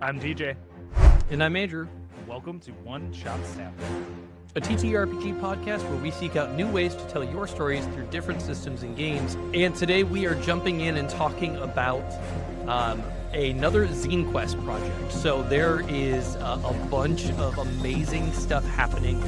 I'm DJ. And I'm Andrew. Welcome to One Shot Sample, a TTRPG podcast where we seek out new ways to tell your stories through different systems and games. And today we are jumping in and talking about another Zine Quest project. So there is a bunch of amazing stuff happening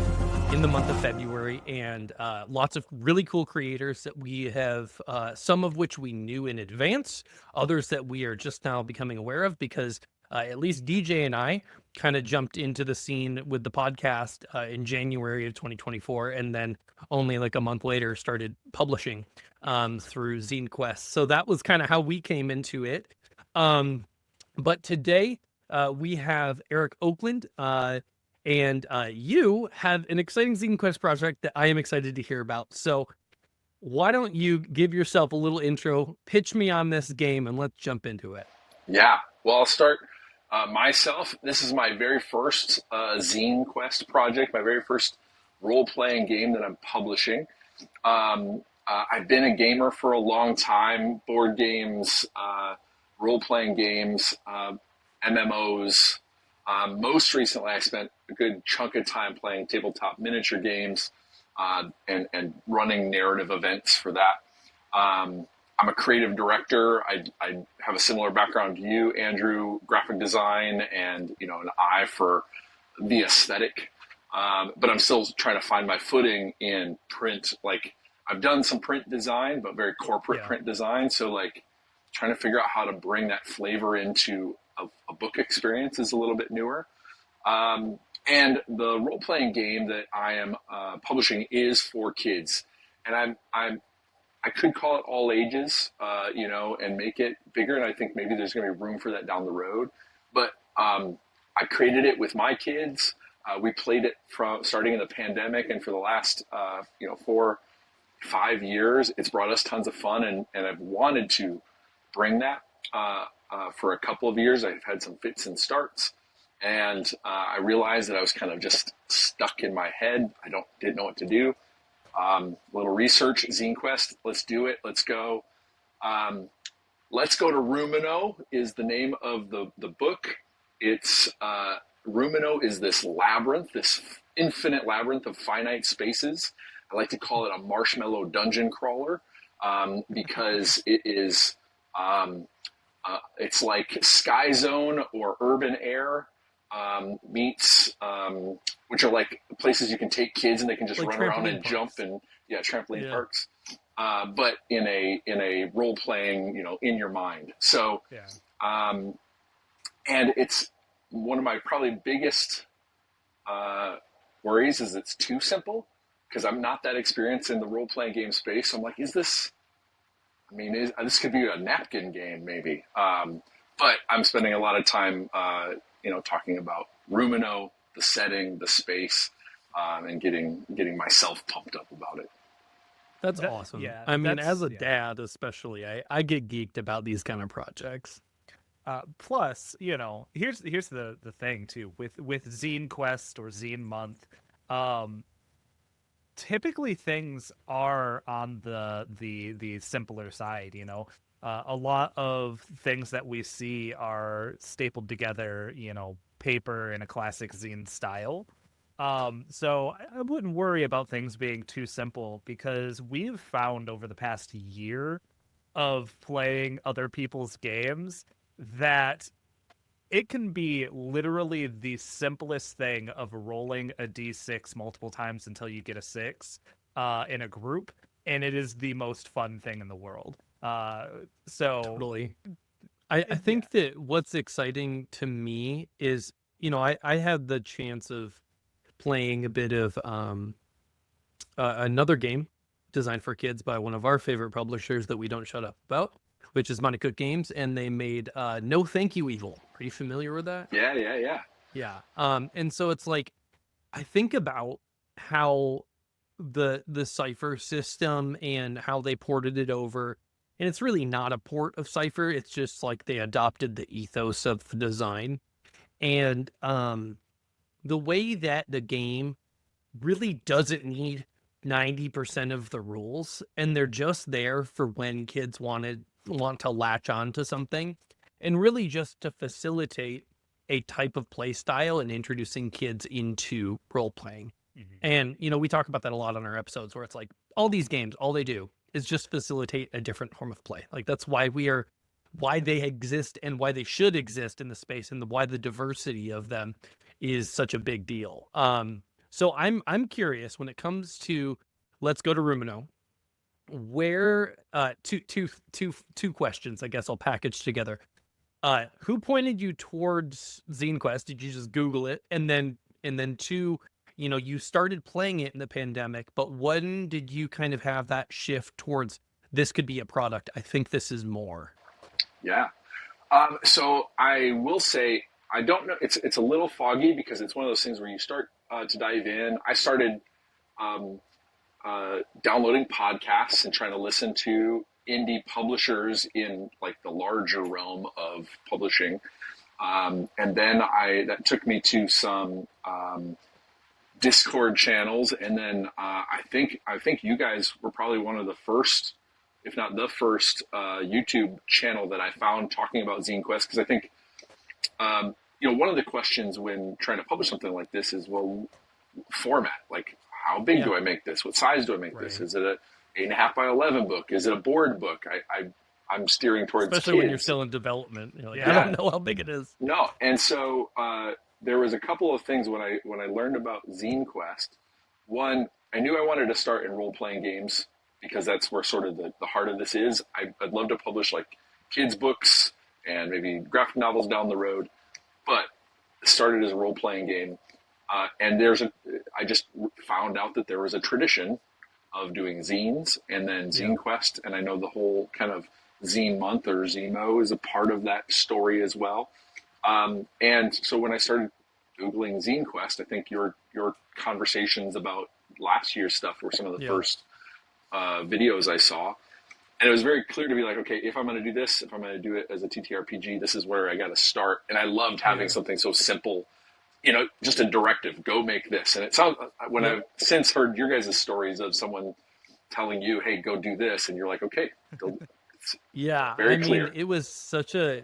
in the month of February, and lots of really cool creators that we have, some of which we knew in advance, others that we are just now becoming aware of because at least DJ and I kind of jumped into the scene with the podcast in January of 2024, and then only like a month later started publishing through Zine Quest. So that was kind of how we came into it. But today we have Eric Oakland, and you have an exciting Zine Quest project that I am excited to hear about. So why don't you give yourself a little intro, pitch me on this game, and let's jump into it. Yeah, well, I'll start myself. This is my very first Zine Quest project, my very first role-playing game that I'm publishing. I've been a gamer for a long time, board games, role-playing games, MMOs. Most recently, I spent a good chunk of time playing tabletop miniature games and running narrative events for that. I'm a creative director. I have a similar background to you, Andrew, graphic design and, an eye for the aesthetic. But I'm still trying to find my footing in print. Like, I've done some print design, but very corporate print design. So like trying to figure out how to bring that flavor into a book experience is a little bit newer. And the role-playing game that I am publishing is for kids. And I could call it all ages, and make it bigger. And I think maybe there's going to be room for that down the road. But I created it with my kids. We played it from starting in the pandemic, and for the last 4-5 years, it's brought us tons of fun. And I've wanted to bring that for a couple of years. I've had some fits and starts, and I realized that I was kind of just stuck in my head. Didn't know what to do. Little research, Zine Quest, let's do it, let's go. Let's go to Roomino is the name of the book. It's Roomino is this labyrinth, this infinite labyrinth of finite spaces. I like to call it a marshmallow dungeon crawler because it is it's like Sky Zone or Urban Air meets, which are like places you can take kids and they can just like run around and jump and trampoline parks. But in a role playing, in your mind. So, and it's one of my probably biggest worries is it's too simple because I'm not that experienced in the role playing game space. So I'm like, this could be a napkin game maybe. But I'm spending a lot of time, talking about Roomino, the setting, the space, and getting myself pumped up about it. That's awesome. Yeah, I mean, as a dad, especially, I get geeked about these kind of projects. Plus, here's the thing too with Zine Quest or Zine Month. Typically, things are on the simpler side. A lot of things that we see are stapled together, paper in a classic zine style. So I wouldn't worry about things being too simple because we've found over the past year of playing other people's games that it can be literally the simplest thing of rolling a d6 multiple times until you get a 6 in a group, and it is the most fun thing in the world. So totally. I think that what's exciting to me is, I had the chance of playing a bit of another game designed for kids by one of our favorite publishers that we don't shut up about, which is Monte Cook Games, and they made No Thank You Evil. Are you familiar with that? Yeah. And so it's like, I think about how the Cypher system and how they ported it over. And it's really not a port of Cypher. It's just like they adopted the ethos of the design. And the way that the game really doesn't need 90% of the rules, and they're just there for when kids want to latch on to something, and really just to facilitate a type of play style and introducing kids into role playing. Mhm. And, we talk about that a lot on our episodes where it's like all these games, all they do is just facilitate a different form of play. Like that's why why they exist and why they should exist in the space and why the diversity of them is such a big deal. So I'm curious when it comes to, let's go to Roomino, where, two questions, I guess I'll package together. Who pointed you towards Zine Quest? Did you just Google it? And then two, you started playing it in the pandemic, but when did you kind of have that shift towards this could be a product? I think this is more. Yeah. So I will say I don't know. It's a little foggy because it's one of those things where you start to dive in. I started downloading podcasts and trying to listen to indie publishers in like the larger realm of publishing, and then that took me to some Discord channels, and then I think you guys were probably one of the first, if not the first, YouTube channel that I found talking about Zine Quest, because I think one of the questions when trying to publish something like this is, well, format, like how big do I make this? What size do I make this? Is it a 8.5 by 11 book? Is it a board book? I'm steering towards especially kids. When you're still in development. You're like, I don't know how big it is. No, and so there was a couple of things when I learned about Zine Quest. One, I knew I wanted to start in role playing games because that's where sort of the heart of this is. I'd love to publish like kids books and maybe graphic novels down the road, but it started as a role playing game. And I just found out that there was a tradition of doing zines and then Zine Quest. And I know the whole kind of Zine Month or Zemo is a part of that story as well. And so when I started Googling Zine Quest, I think your conversations about last year's stuff were some of the first videos I saw. And it was very clear to be like, okay, if I'm going to do this, if I'm going to do it as a TTRPG, this is where I got to start. And I loved having something so simple, just a directive, go make this. And it sounds, when I've since heard your guys' stories of someone telling you, hey, go do this. And you're like, okay. It's very clear. It was such a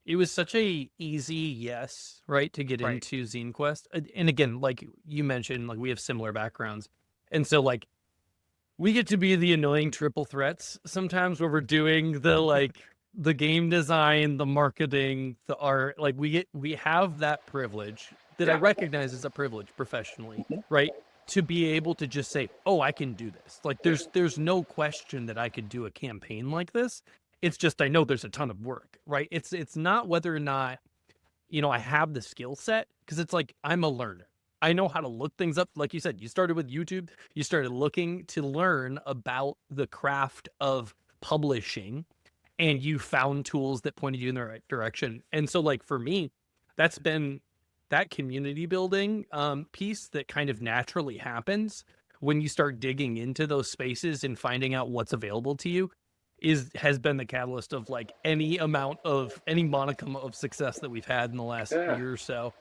easy yes, right, to get into Zine Quest. And again, like you mentioned, like we have similar backgrounds. And so like we get to be the annoying triple threats sometimes where we're doing the game design, the marketing, the art. Like we have that privilege that I recognize as a privilege professionally, right? To be able to just say, oh, I can do this. Like there's no question that I could do a campaign like this. It's just, I know there's a ton of work, right? It's not whether or not, I have the skill set, because it's like, I'm a learner. I know how to look things up. Like you said, you started with YouTube. You started looking to learn about the craft of publishing, and you found tools that pointed you in the right direction. And so like for me, that's been that community building piece that kind of naturally happens when you start digging into those spaces and finding out what's available to you has been the catalyst of like any monicum of success that we've had in the last year or so.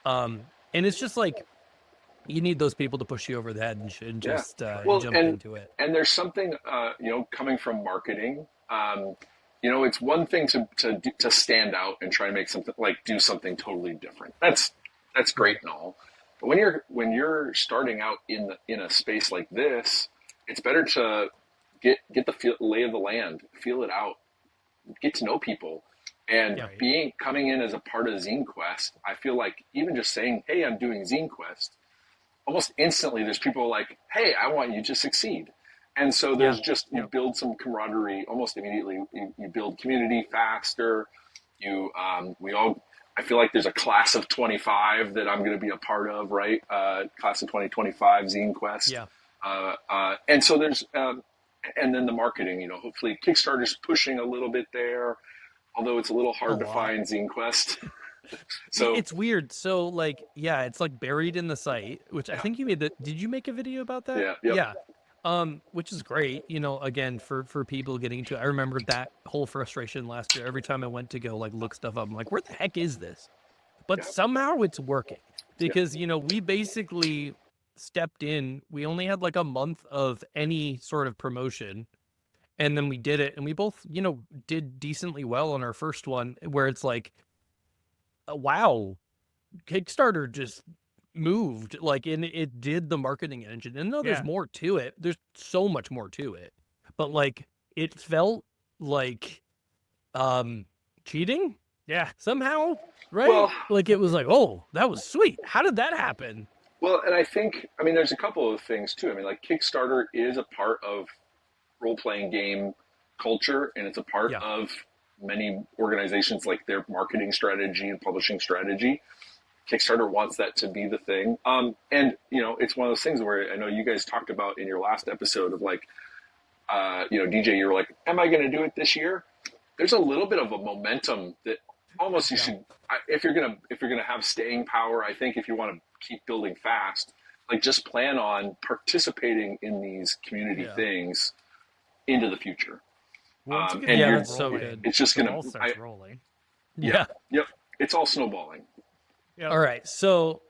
And it's just like, you need those people to push you over the head and just jump into it. And there's something, coming from marketing, it's one thing to stand out and try to make something, like do something totally different. That's great and all. But when you're starting out in a space like this, it's better to get the lay of the land, feel it out, get to know people. And coming in as a part of Zine Quest, I feel like even just saying, hey, I'm doing Zine Quest, almost instantly there's people like, hey, I want you to succeed. And so there's you build some camaraderie almost immediately. You build community faster. I feel like there's a class of 25 that I'm going to be a part of, right? Class of 2025 Zine Quest. Yeah. And so there's, and then the marketing, hopefully Kickstarter's pushing a little bit there, although it's a little hard to find Zine Quest. So it's weird. So like, it's like buried in the site, which I think you made did you make a video about that? Yeah. Which is great, again, for people getting into it. I remember that whole frustration last year. Every time I went to go like look stuff up, I'm like, where the heck is this? But somehow it's working because, we basically stepped in. We only had like a month of any sort of promotion. And then we did it. And we both, did decently well on our first one, where it's like, wow, Kickstarter just moved, like, and it did the marketing engine. And no, there's Yeah. more to it. There's so much more to it. But like, it felt like cheating Yeah. somehow, right? Well, Like it was like, oh, that was sweet. How did that happen? well, and I think, I mean, there's a couple of things too. I mean, like Kickstarter is a part of role playing game culture, and it's a part Yeah. of many organizations like their marketing strategy and publishing strategy. Kickstarter wants that to be the thing. And you know, it's one of those things where I know you guys talked about in your last episode of like, you know, DJ, you were like, "Am I going to do it this year?" There's a little bit of a momentum that almost you Yeah. should, if you're gonna have staying power. I think if you want to keep building fast, like just plan on participating in these community Yeah. things into the future. Well, it's a good And thing Yeah, you're, with that's so role good. playing. it's just The gonna, ball starts rolling. yeah, Yeah. yep, it's all snowballing. Yeah. All right. So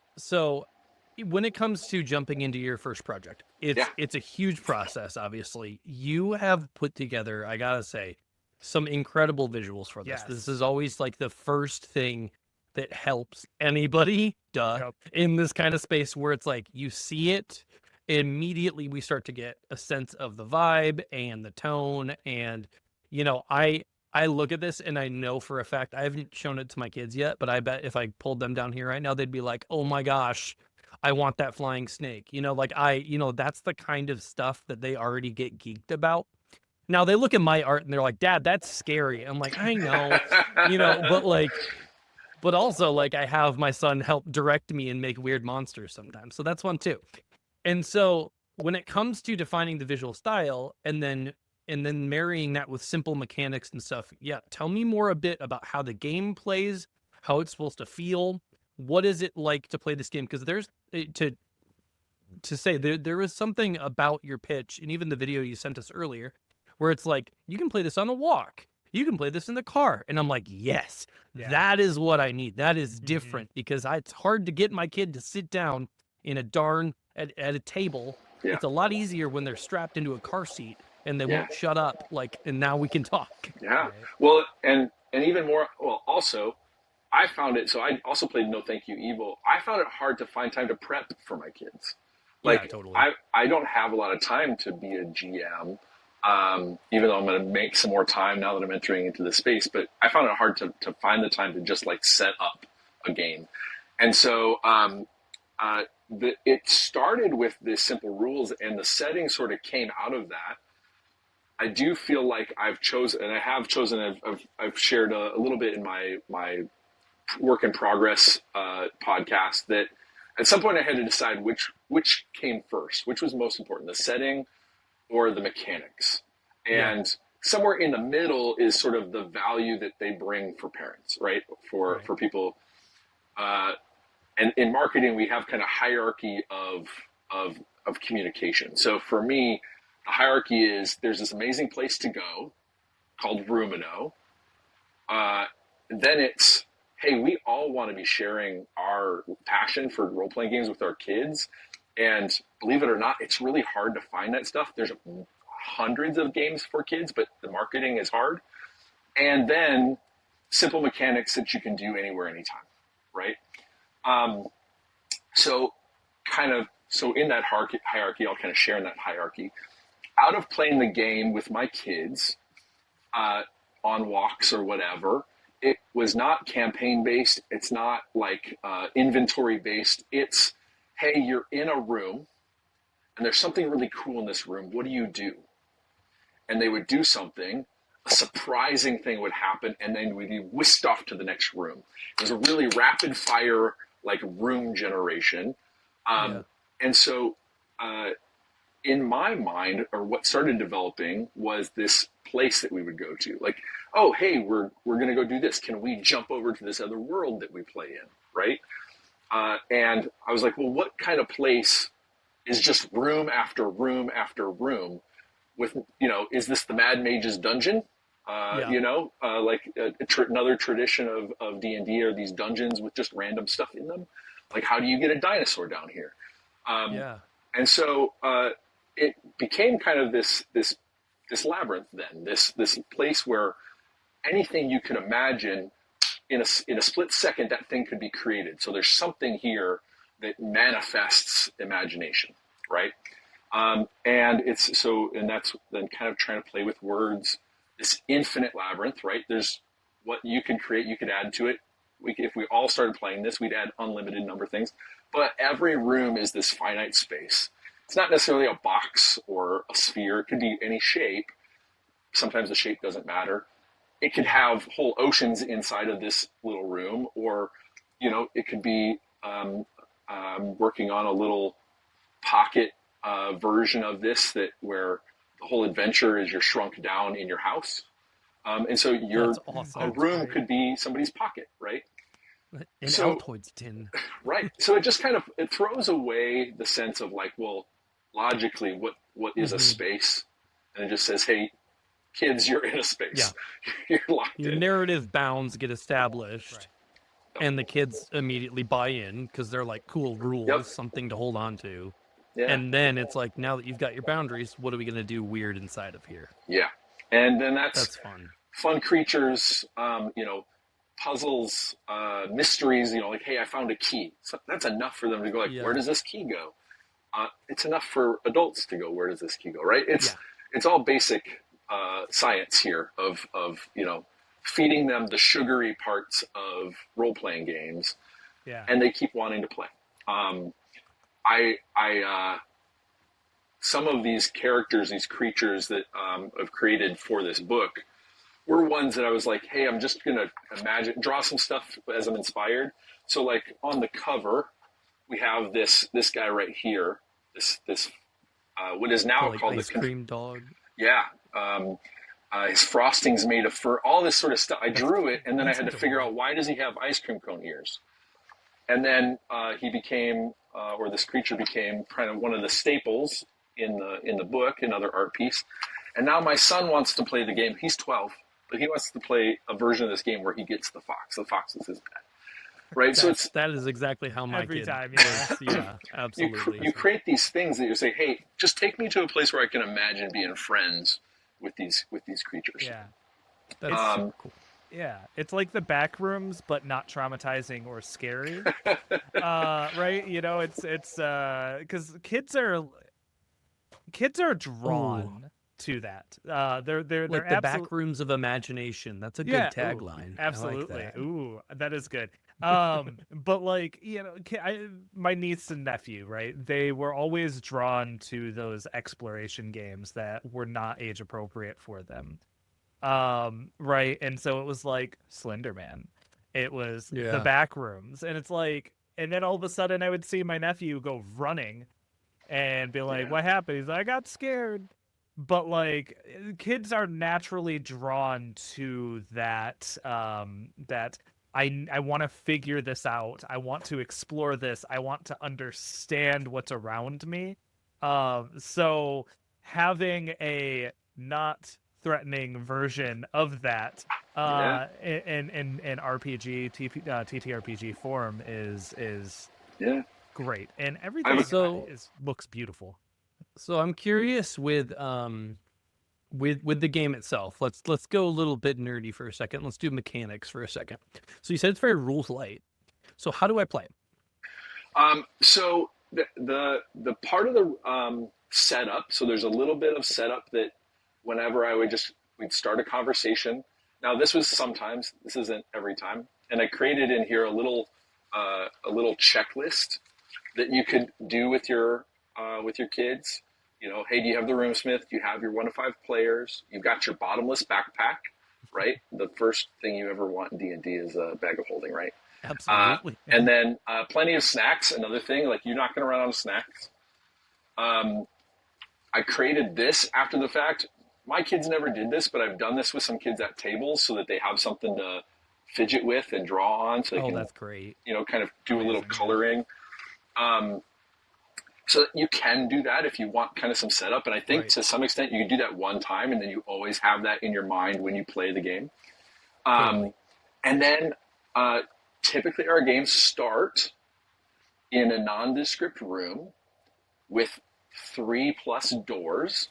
when it comes to jumping into your first project, Yeah, it's a huge process, obviously. You have put together, I gotta say, some incredible visuals for this. This Yes. is always like the first thing that helps anybody, Yep. in this kind of space where it's like you see it, immediately we start to get a sense of the vibe and the tone. And I look at this and I know for a fact, I haven't shown it to my kids yet, but I bet if I pulled them down here right now, they'd be like, "Oh my gosh, I want that flying snake." That's the kind of stuff that they already get geeked about. Now they look at my art and they're like, "Dad, that's scary." I'm like, "I know," but also like I have my son help direct me and make weird monsters sometimes. So that's one too. And so when it comes to defining the visual style and then marrying that with simple mechanics and stuff, yeah, tell me more a bit about how the game plays, how it's supposed to feel. What is it like to play this game? Because there's to say there is something about your pitch and even the video you sent us earlier where it's like you can play this on a walk. You can play this in the car. And I'm like, yes, Yeah. that is what I need. That is Mhm. different because it's hard to get my kid to sit down in a at a table. yeah, It's a lot easier when they're strapped into a car seat and they yeah, won't shut up. Like, and now we can talk. yeah. Right. Well, and even more. Well, also, I found it. So I also played No Thank You Evil. I found it hard to find time to prep for my kids. Yeah, Like totally. I don't have a lot of time to be a GM. Even though I'm going to make some more time now that I'm entering into the space, but I found it hard to find the time to just like set up a game. And so it started with the simple rules, and the setting sort of came out of that. I do feel like I've chosen, and I have chosen. I've shared a little bit in my work in progress podcast that at some point I had to decide which came first, which was most important, the setting or the mechanics. Yeah. And somewhere in the middle is sort of the value that they bring for parents, right? For Right. for people. And in marketing, we have kind of hierarchy of of communication. So for me, the hierarchy is there's this amazing place to go called Roomino. Then it's, hey, we all want to be sharing our passion for role playing games with our kids. And believe it or not, it's really hard to find that stuff. There's hundreds of games for kids, but the marketing is hard. And then simple mechanics that you can do anywhere, anytime, right? Um, so so in that hierarchy, I'll kind of share in that hierarchy. Out of playing the game with my kids on walks or whatever, it was not campaign based. It's not like inventory based. It's, hey, you're in a room and there's something really cool in this room. What do you do? And they would do something. A surprising thing would happen, and then we'd be whisked off to the next room. It was a really rapid fire, like room generation. Yeah. And so, in my mind, or what started developing was this place that we would go to. Like, oh, hey, we're going to go do this. Can we jump over to this other world that we play in, right? And I was like, well, what kind of place is just room after room after room? With, is this the Mad Mage's dungeon? Yeah. Like another tradition of D&D are these dungeons with just random stuff in them. Like, how do you get a dinosaur down here? Yeah. And so it became kind of this labyrinth then, this place where anything you could imagine in a split second, that thing could be created. So there's something here that manifests imagination, right? And that's then kind of trying to play with words, this infinite labyrinth, right? There's what you can create, you could add to it. If we all started playing this, we'd add unlimited number of things. But every room is this finite space. It's not necessarily a box or a sphere. It could be any shape. Sometimes the shape doesn't matter. It could have whole oceans inside of this little room, or, it could be working on a little pocket version of this where the whole adventure is you're shrunk down in your house. And so That's awesome. a room could be somebody's pocket, right? An So, Altoids tin. right. So it just it throws away the sense of like, well, logically, what is a space? And it just says, hey, kids, you're in a space. You're locked Your in. narrative bounds get established, Right. and the kids immediately buy in because they're like, cool rules, Yep. something to hold on to. Yeah. And then it's like, now that you've got your boundaries, what are we going to do weird inside of here? Yeah. And then That's fun. fun creatures, puzzles, mysteries, like, hey, I found a key. So that's enough for them to go like, where does this key go? It's enough for adults to go, where does this key go, right? It's all basic science here of feeding them the sugary parts of role-playing games, and they keep wanting to play. Some of these characters, these creatures that I've created for this book were ones that I was like, hey, I'm just going to draw some stuff as I'm inspired. So like on the cover, we have this guy right here, this what is now called ice cream dog. Yeah. His frosting's made of fur, all this sort of stuff. I drew it, and then I had to figure out, why does he have ice cream cone ears? And then he became, or this creature became kind of one of the staples in the book, another art piece. And now my son wants to play the game. He's 12, but he wants to play a version of this game where he gets the fox. The fox is his pet. Right? That is exactly how my Every kid time, was. Yeah, absolutely. You create these things that you say, hey, just take me to a place where I can imagine being friends with these creatures. Yeah. That's super cool. Yeah, it's like the back rooms, but not traumatizing or scary. Right? It's because kids are drawn to that. They're Like the back rooms of imagination. That's a good tagline. Absolutely. I like that. Ooh, that is good. But like, my niece and nephew, right? They were always drawn to those exploration games that were not age appropriate for them. Right. And so it was like Slender Man. It was the back rooms. And it's like, and then all of a sudden I would see my nephew go running and be like, what happened? He's like, I got scared. But like, kids are naturally drawn to that, that I want to figure this out. I want to explore this. I want to understand what's around me. So having a not threatening version of that in RPG TTRPG form is great, and everything looks beautiful. So I'm curious with the game itself. Let's go a little bit nerdy for a second. Let's do mechanics for a second. So you said it's very rules light. So how do I play? So the part of the setup. So there's a little bit of setup that whenever we'd start a conversation. Now this was sometimes. This isn't every time. And I created in here a little checklist that you could do with your kids. Hey, do you have the Roomsmith? Do you have your 1 to 5 players? You've got your bottomless backpack, right? The first thing you ever want in D&D is a bag of holding, right? Absolutely. And then plenty of snacks. Another thing, like you're not going to run out of snacks. I created this after the fact. My kids never did this, but I've done this with some kids at tables so that they have something to fidget with and draw on. So they can, that's great. Kind of do a little coloring. So you can do that if you want kind of some setup. And I think to some extent you can do that one time and then you always have that in your mind when you play the game. And then typically our games start in a nondescript room with 3+ doors.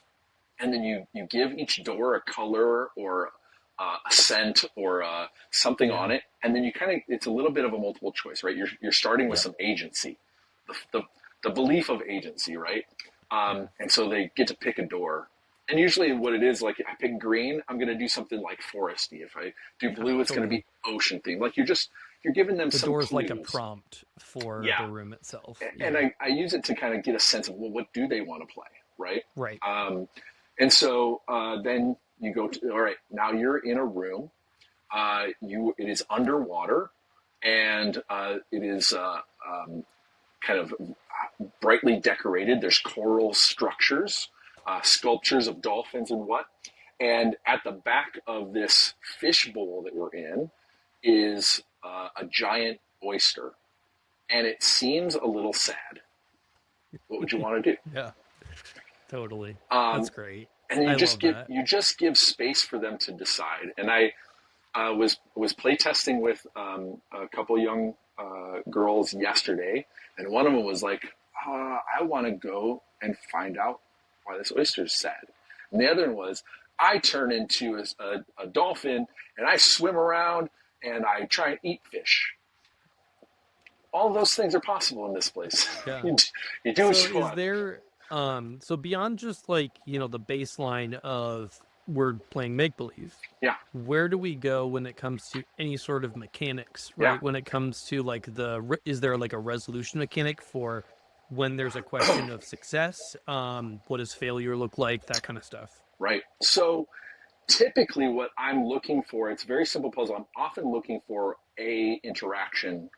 And then you give each door a color or a scent or something on it. and then it's a little bit of a multiple choice, right? You're starting with Yeah. some agency, the belief of agency, right? Yeah. And so they get to pick a door. And usually what it is, like if I pick green, I'm going to do something like foresty. If I do Yeah, blue, it's going to totally. be ocean themed. Like you're giving them The some door is like a clues. prompt for Yeah. the room itself. And Yeah. I use it to kind of get a sense of, well, what do they want to play, right? Right. And so then you go to, all right, now you're in a room. It is underwater, and it is kind of brightly decorated. There's coral structures, sculptures of dolphins and what. And at the back of this fish bowl that we're in is a giant oyster, and it seems a little sad. What would you want to do? Yeah. Totally. Um, That's great. and I love that. you just give space for them to decide. And I was playtesting with a couple young girls yesterday, and one of them was like, "I want to go and find out why this oyster is sad," and the other one was, "I turn into a dolphin and I swim around and I try and eat fish." All of those things are possible in this place. Yeah. You do what So you is want. there so beyond just like, the baseline of we're playing make believe, Yeah, where do we go when it comes to any sort of mechanics, yeah. right? When it comes to like is there like a resolution mechanic for when there's a question of success? What does failure look like? That kind of stuff. Right. So typically what I'm looking for, it's a very simple puzzle. I'm often looking for a interaction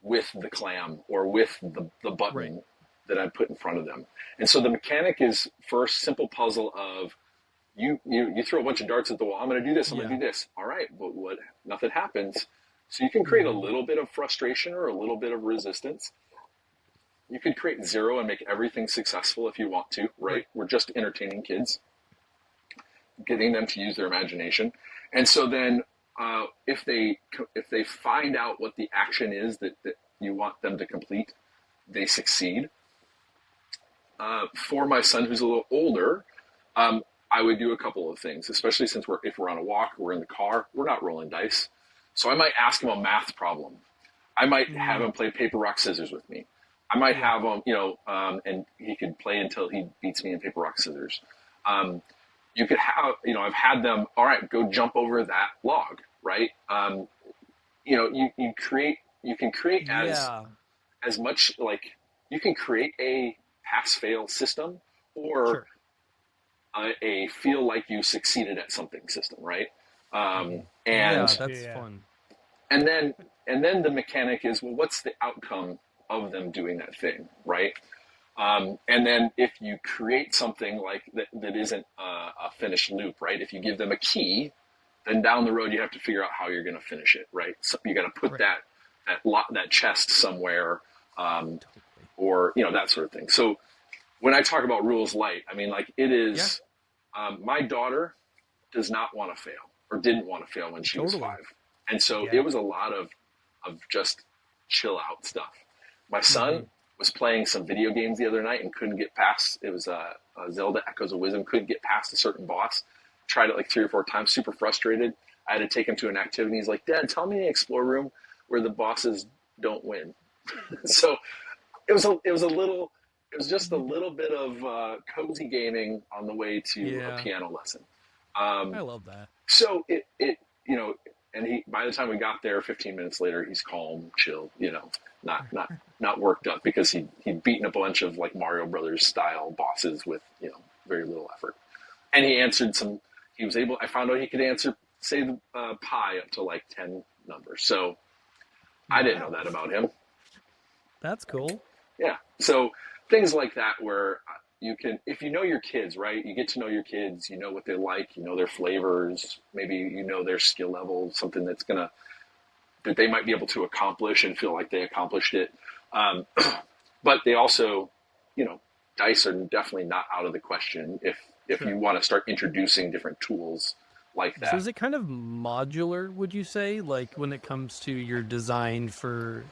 with the clam or with the Right. button that I put in front of them. And so the mechanic is first simple puzzle of you throw a bunch of darts at the wall. I'm going to do this. I'm going to Yeah. do this. All right, but what? Nothing happens. So you can create a Mhm. little bit of frustration or a little bit of resistance. You could create zero and make everything successful if you want to, right? Right. We're just entertaining kids, getting them to use their imagination. And so then if they find out what the action is that you want them to complete, they succeed. For my son who's a little older, I would do a couple of things, especially since if we're on a walk, we're in the car, we're not rolling dice. So I might ask him a math problem. I might have him play paper, rock, scissors with me. I might have him, and he could play until he beats me in paper, rock, scissors. You could have, I've had them, all right, go jump over that log, right? You can create Yeah. as much, like, you can create a pass fail system or Sure. a feel like you succeeded at something system, right? Yeah, And that's Yeah. fun. and then the mechanic is, well, what's the outcome of them doing that thing, right? And then if you create something like that isn't a finished loop, right? If you give them a key, then down the road you have to figure out how you're going to finish it, right? So you got to put Right. that chest somewhere, Totally. or that sort of thing. So when I talk about rules light, I mean, like, it is. My daughter does not want to fail, or didn't want to fail when she was Totally. 5, and so Yeah. it was a lot of just chill out stuff. My son was playing some video games the other night and couldn't get past. It was Zelda Echoes of Wisdom. Couldn't get past a certain boss. Tried it like 3 or 4 times. Super frustrated. I had to take him to an activity. He's like, "Dad, tell me an explore room where the bosses don't win." So it was just a little bit of cozy gaming on the way to Yeah. a piano lesson. I love that. So and by the time we got there, 15 minutes later, he's calm, chill, not worked up, because he'd beaten a bunch of like Mario Brothers style bosses with very little effort, and I found out he could say the pi up to like 10 numbers. So I didn't know that about him. That's cool. Yeah. So things like that where you can, if you know your kids, right? You get to know your kids, you know what they like, you know their flavors, maybe you know their skill level, something that they might be able to accomplish and feel like they accomplished it. But they also, dice are definitely not out of the question if Sure. you want to start introducing different tools like that. So is it kind of modular, would you say? Like when it comes to your design for,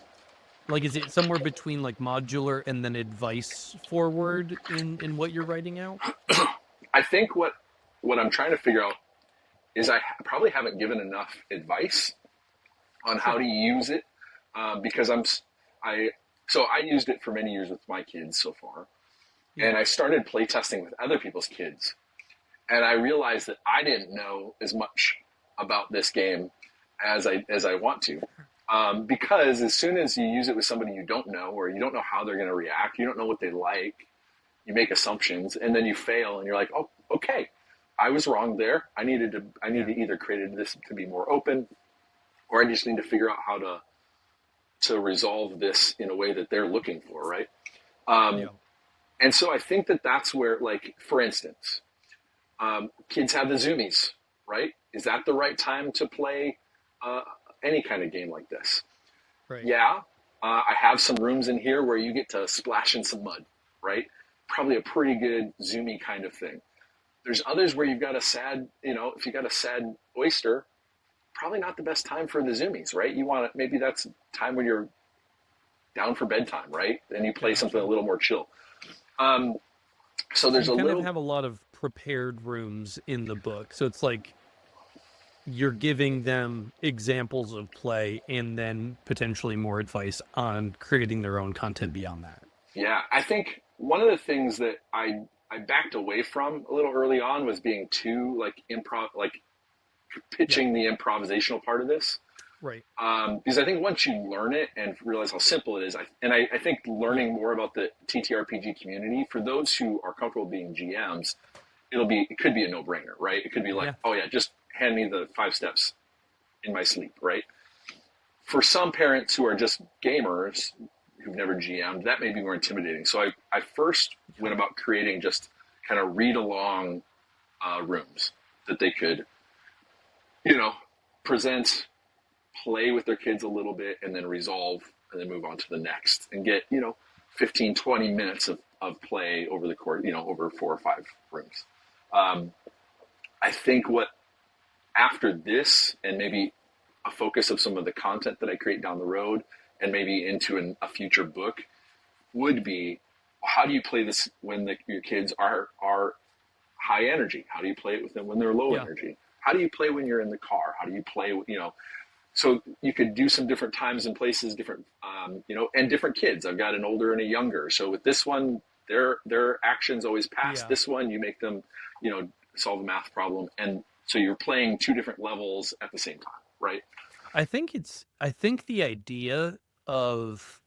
like, is it somewhere between like modular and then advice forward in what you're writing out? I think what I'm trying to figure out is I probably haven't given enough advice. on how Sure. to use it, because I so I used it for many years with my kids so far, Yeah. and I started playtesting with other people's kids, and I realized that I didn't know as much about this game as I want to, because as soon as you use it with somebody you don't know, or you don't know how they're going to react, you don't know what they like, you make assumptions, and then you fail, and you're like, oh, okay, I was wrong there. I need Yeah. to either create this to be more open, or I just need to figure out how to resolve this in a way that they're looking for, right? Um, Yeah. and so I think that that's where, like, for instance, kids have the zoomies, right? Is that the right time to play uh, any kind of game like this? Right. Yeah, I have some rooms in here where you get to splash in some mud, right? Probably a pretty good zoomy kind of thing. There's others where you've got a sad, if you got a sad oyster, probably not the best time for the zoomies, right? You want to, maybe that's time when you're down for bedtime, right? Then you play something a Gotcha. little more chill. Um, so So there's you a kind of little, have a lot of prepared rooms in the book. So it's like you're giving them examples of play and then potentially more advice on creating their own content beyond that. yeah. I think one of the things that I backed away from a little early on was being too like improv, like Yeah. pitching the improvisational part of this. Right. Because I think once you learn it and realize how simple it is, I think Yeah. learning more about the TTRPG community for those who are comfortable being GMs, it could be a no brainer, right? It could be like, Yeah. oh yeah, just hand me the 5 steps in my sleep, right? For some parents who are just gamers who've never GM'd, that may be more intimidating. So I first Yeah. went about creating just kind of read along rooms that they could, you know, present, play with their kids a little bit, and then resolve, and then move on to the next, and get 15, 20 minutes of play over the course, over 4 or 5 rooms. um, I think what after this, and maybe a focus of some of the content that I create down the road, and maybe into a future book, would be, how do you play this when your kids are high energy? How do you play it with them when they're low Yeah. energy? How do you play when you're in the car? How do you play, so you could do some different times and places, different, and different kids. I've got an older and a younger. So with this one, their actions always pass. Yeah. This one, you make them, solve a math problem, and so you're playing 2 different levels at the same time, right? I think the idea of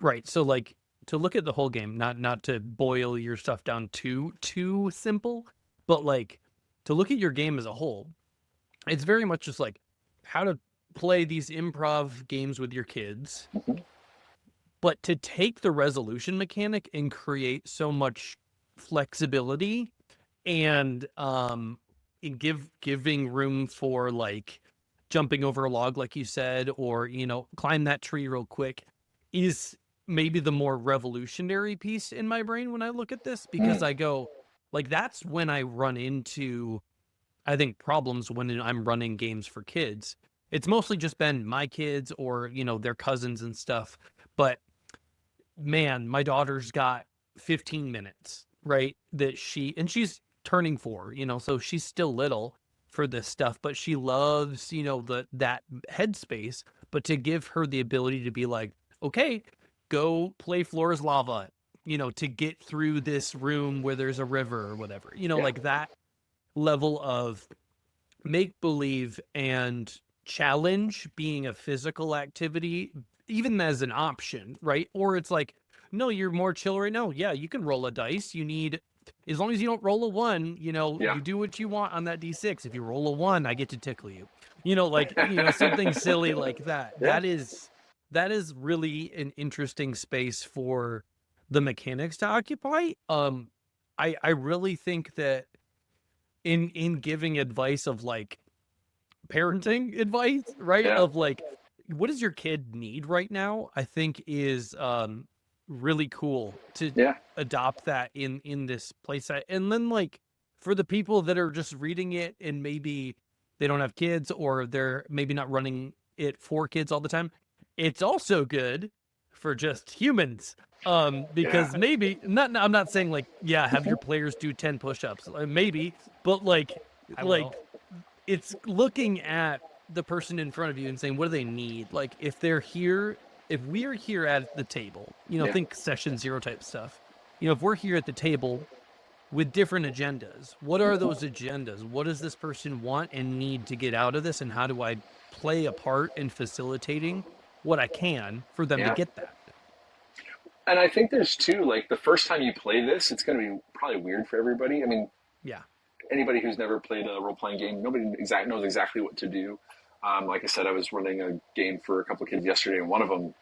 right. So like to look at the whole game, not to boil your stuff down too simple, but like to look at your game as a whole, it's very much just like how to play these improv games with your kids, Mm-hmm. but to take the resolution mechanic and create so much flexibility and giving room for like jumping over a log like you said, or climb that tree real quick, is maybe the more revolutionary piece in my brain when I look at this, because Mm. I go like that's when I run into, I think, problems when I'm running games for kids. It's mostly just been my kids or their cousins and stuff, but man, my daughter's got 15 minutes, right? That she's turning 4, so she's still little for this stuff, but she loves, that headspace. But to give her the ability to be like, okay, go play Floor is Lava, to get through this room where there's a river or whatever, Yeah. like that level of make believe and challenge being a physical activity, even as an option, right? Or it's like, no, you're more chill right now. Yeah, you can roll a dice. You need, as long as you don't roll a 1, Yeah. you do what you want on that D6. If you roll a 1, I get to tickle you. Like, something silly like that. Yeah. That is really an interesting space for the mechanics to occupy. I really think that in giving advice of like parenting advice, right? Yeah. Of like, what does your kid need right now? I think is really cool to Yeah. adopt that in this playset. And then like for the people that are just reading it and maybe they don't have kids or they're maybe not running it for kids all the time, it's also good for just humans. Yeah. Because maybe not, I'm not saying like, yeah, have your players do 10 push-ups, maybe, but like I will. it's looking at the person in front of you and saying, what do they need? Like, if they're here, if we're here at the table, Yeah. think session 0 type stuff. If we're here at the table with different agendas, what are those agendas? What does this person want and need to get out of this? And how do I play a part in facilitating what I can for them to Yeah. get that? And I think there's too, like the first time you play this, it's going to be probably weird for everybody. I mean, Yeah. anybody who's never played a role playing game, nobody knows exactly what to do. Like I said, I was running a game for a couple of kids yesterday, and one of them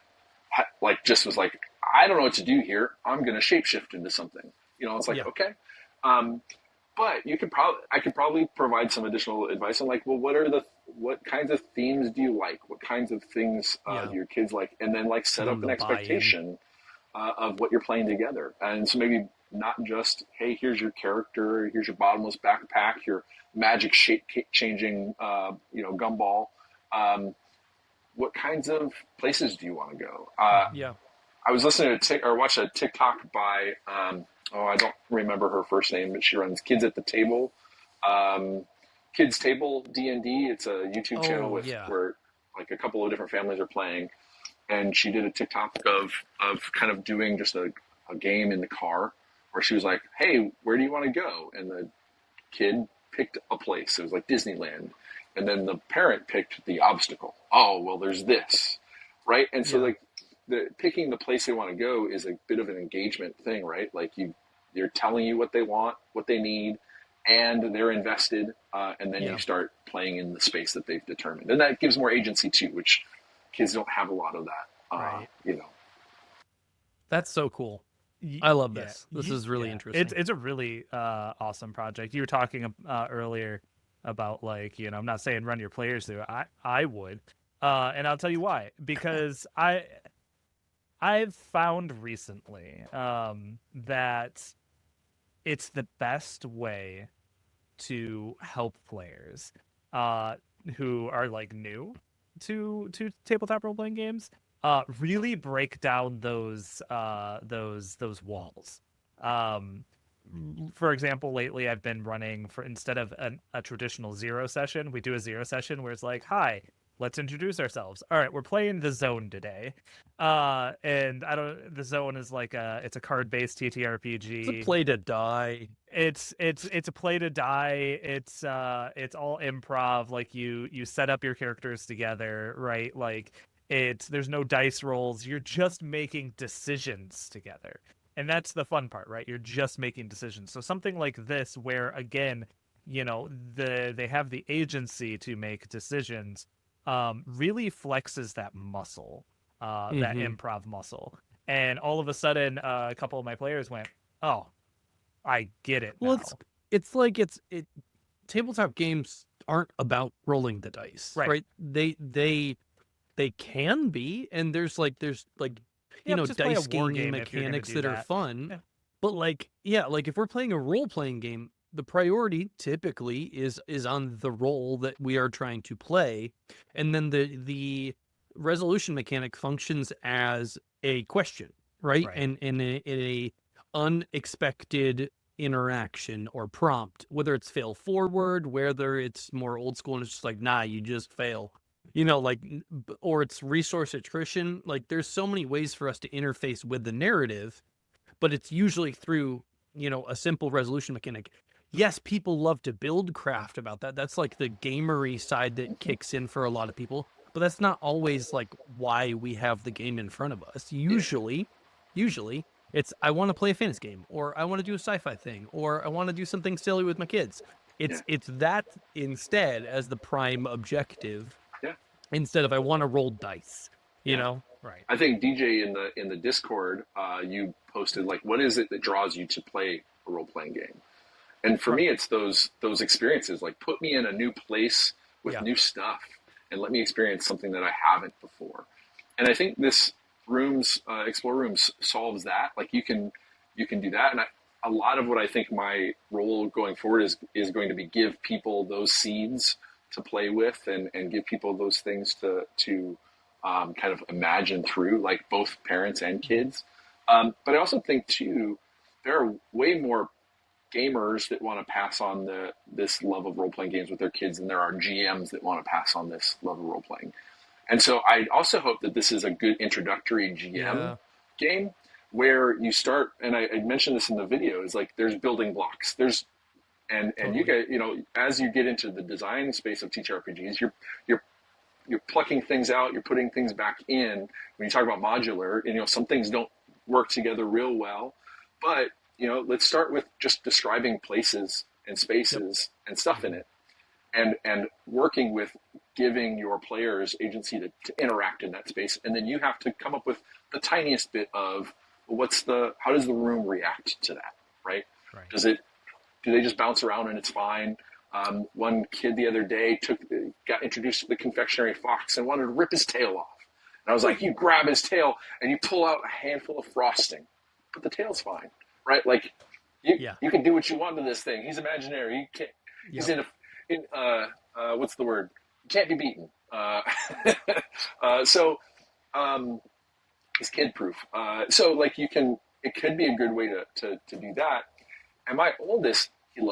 just was like, I don't know what to do here. I'm going to shapeshift into something. It's like, Yeah. okay. But I could probably provide some additional advice on like, well, what kinds of themes do you like? What kinds of things Yeah. do your kids like? And then like set Them up to an buy in. expectation of what you're playing together. And so maybe not just, hey, here's your character, here's your bottomless backpack, your magic shape changing, gumball. What kinds of places do you want to go? Yeah. I was listening to or watched a TikTok by, I don't remember her first name, but she runs Kids at the Table, Kids Table D&D. It's a YouTube channel where like a couple of different families are playing, and she did a TikTok of kind of doing just a game in the car where she was like, hey, where do you want to go? And the kid picked a place. It was like Disneyland. And then the parent picked the obstacle. Oh, well, there's this, right? And so like picking the place they want to go is a bit of an engagement thing, right? Like they're telling you what they want, what they need, and they're invested. And then you start playing in the space that they've determined. And that gives more agency too, which kids don't have a lot of that, Right. That's so cool. I love this. This is really interesting. It's a really awesome project. You were talking earlier about like, I'm not saying run your players through. I would. And I'll tell you why. Because I've found recently that it's the best way to help players who are like new to tabletop role playing games really break down those walls. For example, lately I've been running instead of a traditional 0 session, we do a 0 session where it's like, hi, let's introduce ourselves. All right, we're playing the Zone today. And the Zone is like it's a card-based TTRPG. It's a play to die. It's a play to die. It's all improv. Like you set up your characters together, right? Like there's no dice rolls. You're just making decisions together. And that's the fun part, right? You're just making decisions. So something like this where again, they have the agency to make decisions really flexes that muscle, that improv muscle. And all of a sudden, a couple of my players went, "Oh, I get it." Well, now. it's like tabletop games aren't about rolling the dice, right? They can be, and there's dice gaming mechanics that are fun. Yeah. But like if we're playing a role playing game, the priority typically is on the role that we are trying to play, and then the resolution mechanic functions as a question, right? And in a unexpected interaction or prompt, whether it's fail forward, whether it's more old school and it's just like, nah, you just fail, or it's resource attrition. Like there's so many ways for us to interface with the narrative, but it's usually through, a simple resolution mechanic. Yes, people love to build craft about that. That's like the gamery side that kicks in for a lot of people, but that's not always like why we have the game in front of us. Usually it's, I want to play a fantasy game, or I want to do a sci-fi thing, or I want to do something silly with my kids. It's that instead as the prime objective. Yeah. Instead of I want to roll dice, you know? Right. I think DJ in the Discord, you posted like, what is it that draws you to play a role playing game? And for me, it's those experiences. Like, put me in a new place with new stuff, and let me experience something that I haven't before. And I think this Explore Rooms solves that. Like, you can do that. And a lot of what I think my role going forward is going to be give people those seeds to play with, and give people those things to kind of imagine through, like both parents and kids. But I also think too, there are way more gamers that want to pass on this love of role playing games with their kids, and there are GMs that want to pass on this love of role playing. And so I also hope that this is a good introductory GM game where you start. And I mentioned this in the video, is like there's building blocks. And you get, as you get into the design space of TTRPGs, you're plucking things out, you're putting things back in. When you talk about modular, some things don't work together real well, but let's start with just describing places and spaces and stuff in it, and working with giving your players agency to interact in that space. And then you have to come up with the tiniest bit of how does the room react to that, right? Do they just bounce around and it's fine? One kid the other day got introduced to the confectionery fox and wanted to rip his tail off. And I was like, you grab his tail and you pull out a handful of frosting, but the tail's fine, right? Like you can do what you want to this thing. He's imaginary. He can't. He's in what's the word? He can't be beaten. So he's kid proof. So like it could be a good way to do that. And my oldest, he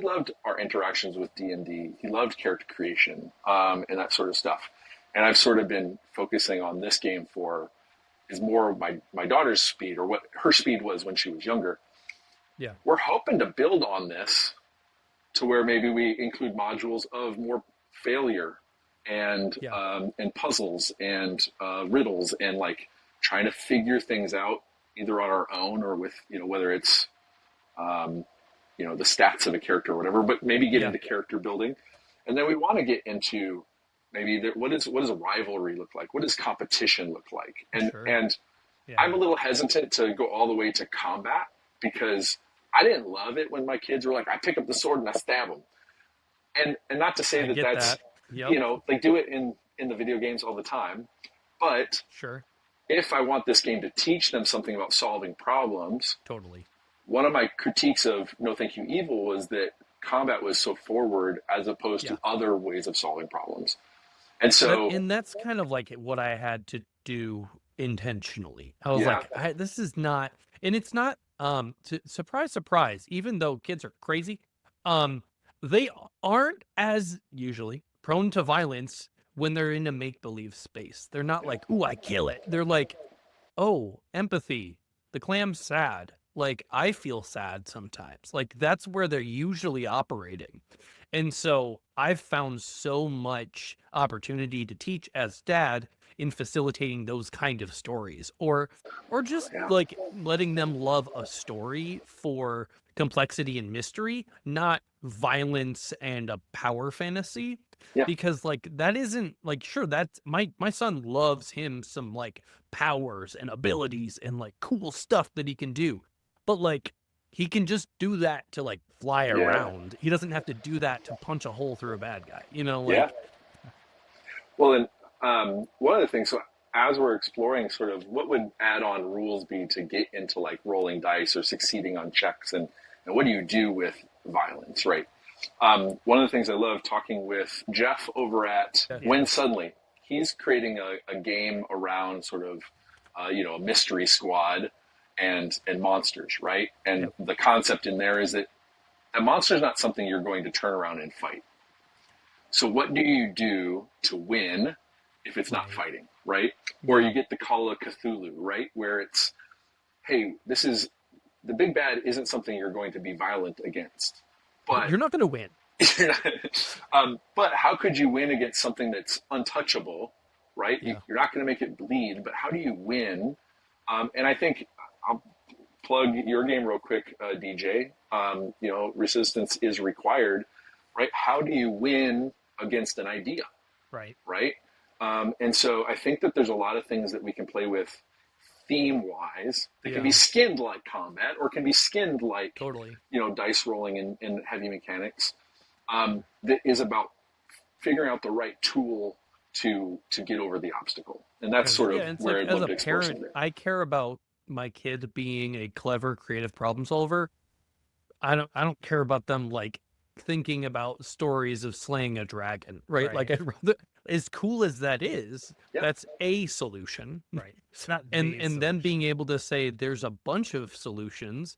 loved our interactions with D&D. He loved character creation and that sort of stuff. And I've sort of been focusing on this game is more of my daughter's speed, or what her speed was when she was younger. Yeah. We're hoping to build on this to where maybe we include modules of more failure and puzzles and riddles, and like trying to figure things out either on our own or with, whether it's the stats of a character or whatever, but maybe get into character building. And then we want to get into maybe what does a rivalry look like? What does competition look like? And I'm a little hesitant to go all the way to combat, because I didn't love it when my kids were like, I pick up the sword and I stab them. And not to say that's, they do it in the video games all the time, but if I want this game to teach them something about solving problems, one of my critiques of No Thank You Evil was that combat was so forward as opposed to other ways of solving problems. And so, and that's kind of like what I had to do intentionally. I was like, this is not, and it's not, surprise, even though kids are crazy, they aren't as usually prone to violence when they're in a make-believe space. They're not like, ooh, I kill it. They're like, oh, empathy. The clam's sad. Like, I feel sad sometimes. Like, that's where they're usually operating. And so I've found so much opportunity to teach as dad in facilitating those kind of stories, or just like letting them love a story for complexity and mystery, not violence and a power fantasy. Because like that isn't like, sure, that's my son loves him some like powers and abilities and like cool stuff that he can do. But like he can just do that to like fly around. He doesn't have to do that to punch a hole through a bad guy, Well, and one of the things, so as we're exploring sort of what would add-on rules be to get into like rolling dice or succeeding on checks, and what do you do with violence, right? One of the things I love talking with Jeff over at When Suddenly, he's creating a game around sort of, a mystery squad and monsters, right? And the concept in there is that a monster is not something you're going to turn around and fight. So what do you do to win if it's not fighting, right? Or you get the Call of Cthulhu, right? Where it's, hey, the big bad isn't something you're going to be violent against. But you're not going to win. But how could you win against something that's untouchable, right? Yeah. You're not going to make it bleed, but how do you win? And I think I'll plug your game real quick, DJ. Resistance is required, right? How do you win against an idea? Right? And so I think that there's a lot of things that we can play with theme-wise that can be skinned like combat, or can be skinned like dice rolling and heavy mechanics, that is about figuring out the right tool to get over the obstacle. And that's sort of where I'd love to explore something. I care about my kid being a clever, creative problem solver. I don't care about them like thinking about stories of slaying a dragon, right? Like, I'd rather, as cool as that is, that's a solution, It's not and then being able to say there's a bunch of solutions,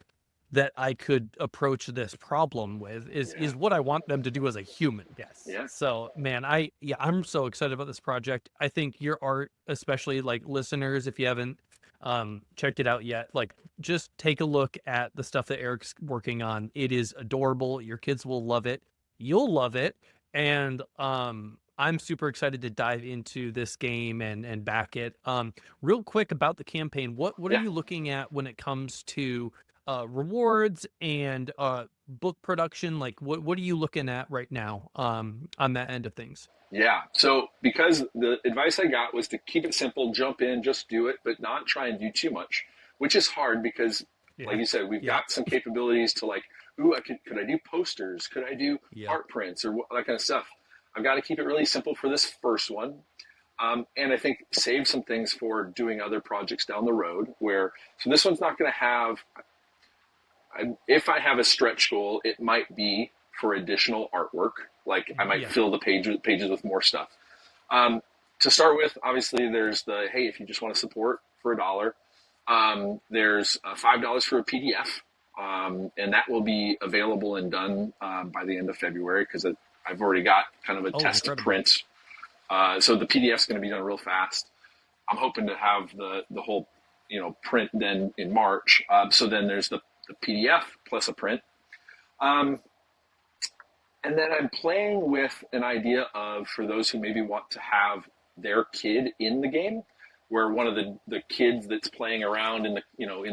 that I could approach this problem with is what I want them to do as a human. Yes. Yeah. So man, I'm so excited about this project. I think your art, especially like listeners, if you haven't checked it out yet, like just take a look at the stuff that Eric's working on. It is adorable. Your kids will love it. You'll love it. And I'm super excited to dive into this game and back it. Real quick about the campaign, what are Yeah. you looking at when it comes to rewards and book production? Like what are you looking at right now on that end of things? Yeah. So because the advice I got was to keep it simple, jump in, just do it, but not try and do too much, which is hard because, like Yeah. you said, we've Yeah. got some capabilities to like, ooh, could I do posters? Could I do Yeah. art prints or that kind of stuff? I've got to keep it really simple for this first one. And I think save some things for doing other projects down the road where, so this one's not going to have, if I have a stretch goal, it might be for additional artwork. Like I might Yeah. fill the pages with more stuff. To start with, obviously, there's the hey, if you just want to support for $1, there's $5 for a PDF, and that will be available and done by the end of February because I've already got kind of a test Incredible. print. So the PDF is going to be done real fast. I'm hoping to have the whole print then in March. So then there's the PDF plus a print. And then I'm playing with an idea of, for those who maybe want to have their kid in the game, where one of the kids that's playing around in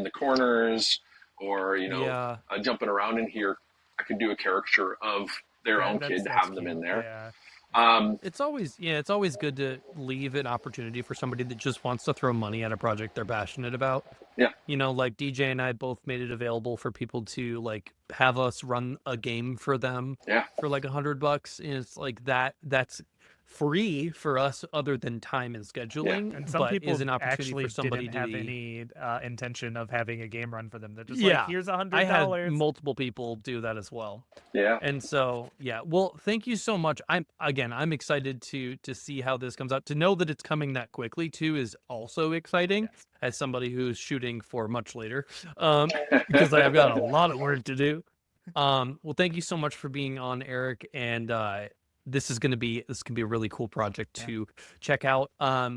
the corners or Yeah. jumping around in here, I could do a caricature of their own kid to have them cute. in there. Yeah. It's always good to leave an opportunity for somebody that just wants to throw money at a project they're passionate about. Yeah. Like DJ and I both made it available for people to like have us run a game for them Yeah. for like $100. And it's like that's free for us other than time and scheduling, And some but people is an opportunity actually for somebody didn't to have be... any intention of having a game run for them. They're just Yeah. like, here's I had $100. multiple people do that as well. Yeah. And so, yeah, well, thank you so much. I'm excited to see how this comes out. To know that it's coming that quickly too is also exciting Yes. as somebody who's shooting for much later. Because I've got a lot of work to do. Well, thank you so much for being on, Eric, and this is going to be a really cool project to check out.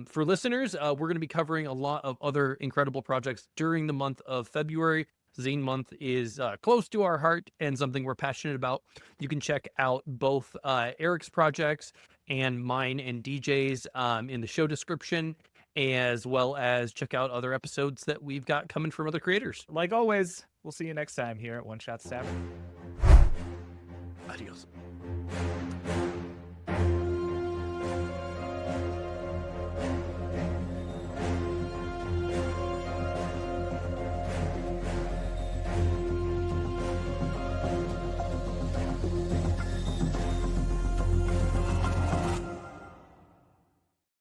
For listeners, we're going to be covering a lot of other incredible projects during the month of February. Zine Month is close to our heart and something we're passionate about. You can check out both Eric's projects and mine and DJ's in the show description, as well as check out other episodes that we've got coming from other creators. Like always, we'll see you next time here at One Shot Savage. Adios.